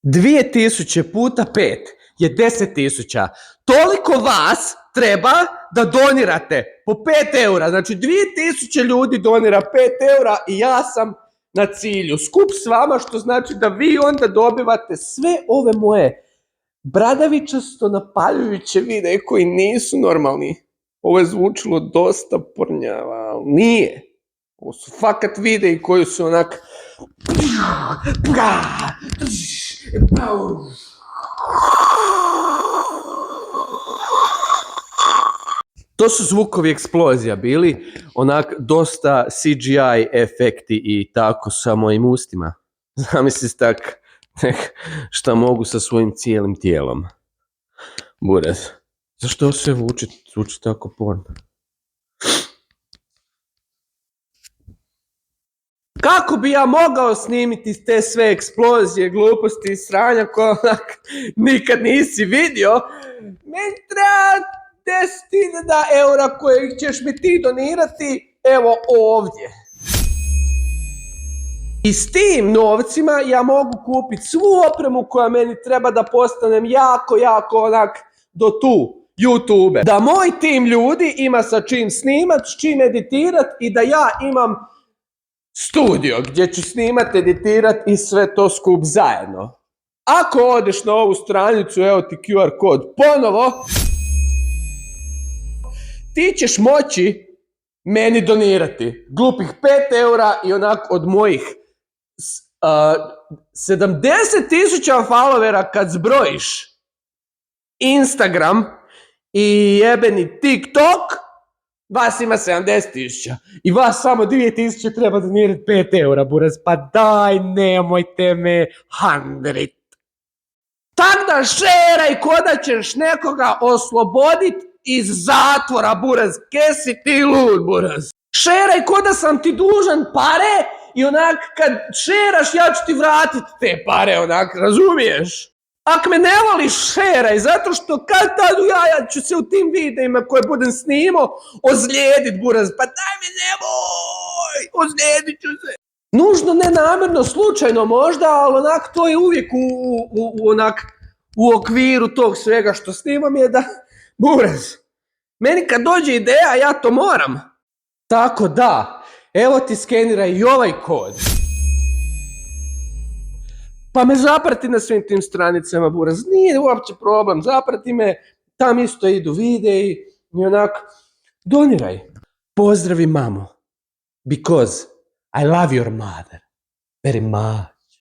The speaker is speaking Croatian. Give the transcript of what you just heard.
2000 puta 5 je 10.000. Toliko vas treba da donirate po 5 eura. Znači 2000 ljudi donira 5 eura i ja sam na cilju. Skup s vama, što znači da vi onda dobivate sve ove moje bradavičasto napaljujuće videe koji nisu normalni. Ovo je zvučilo dosta pornjava, ali nije. Ovo su fakat videi koji su onak... To su zvukovi eksplozija bili, onak dosta CGI efekti i tako sa mojim ustima. Zamisli tak šta mogu sa svojim cijelim tijelom. Buraz. Zašto sve zvuči tako porno? Kako bi ja mogao snimiti te sve eksplozije, gluposti i sranja koje onak nikad nisi vidio? Meni treba 10.000 eura koje ćeš mi ti donirati, evo ovdje. I s tim novcima ja mogu kupiti svu opremu koja meni treba da postanem jako onak do tu YouTube. Da moj tim ljudi ima sa čim snimat, s čim editirat i da ja imam studio gdje ću snimat, editirat i sve to skup zajedno. Ako odeš na ovu stranicu, evo ti QR kod ponovo, ti ćeš moći meni donirati glupih 5 eura i onak od mojih 70.000 followera kad zbrojiš Instagram i jebeni TikTok, vas ima 70.000 i vas samo 2.000 treba donirati 5 eura, buraz, pa daj, nemojte me handrit. Tak da šeraj ko da ćeš nekoga oslobodit iz zatvora, buraz, ke si ti lud, buraz. Šeraj ko da sam ti dužan pare i onak kad šeraš ja ću ti vratit te pare, onak, razumiješ? Ak me ne voliš, šeraj, zato što kad tad ja ću se u tim videima koje budem snimao ozlijedit, buraz, pa daj me nemoj, ozlijedit ću se. Nužno, nenamjerno, slučajno možda, ali onak to je uvijek u okviru tog svega što snimam je da, buraz, meni kad dođe ideja ja to moram. Tako da, evo ti skeniraj i ovaj kod. Pa me zaprati na svim tim stranicama, buraz, nije uopće problem, zaprati me, tam isto idu videi i onak, doniraj. Pozdravi mamu, because I love your mother very much.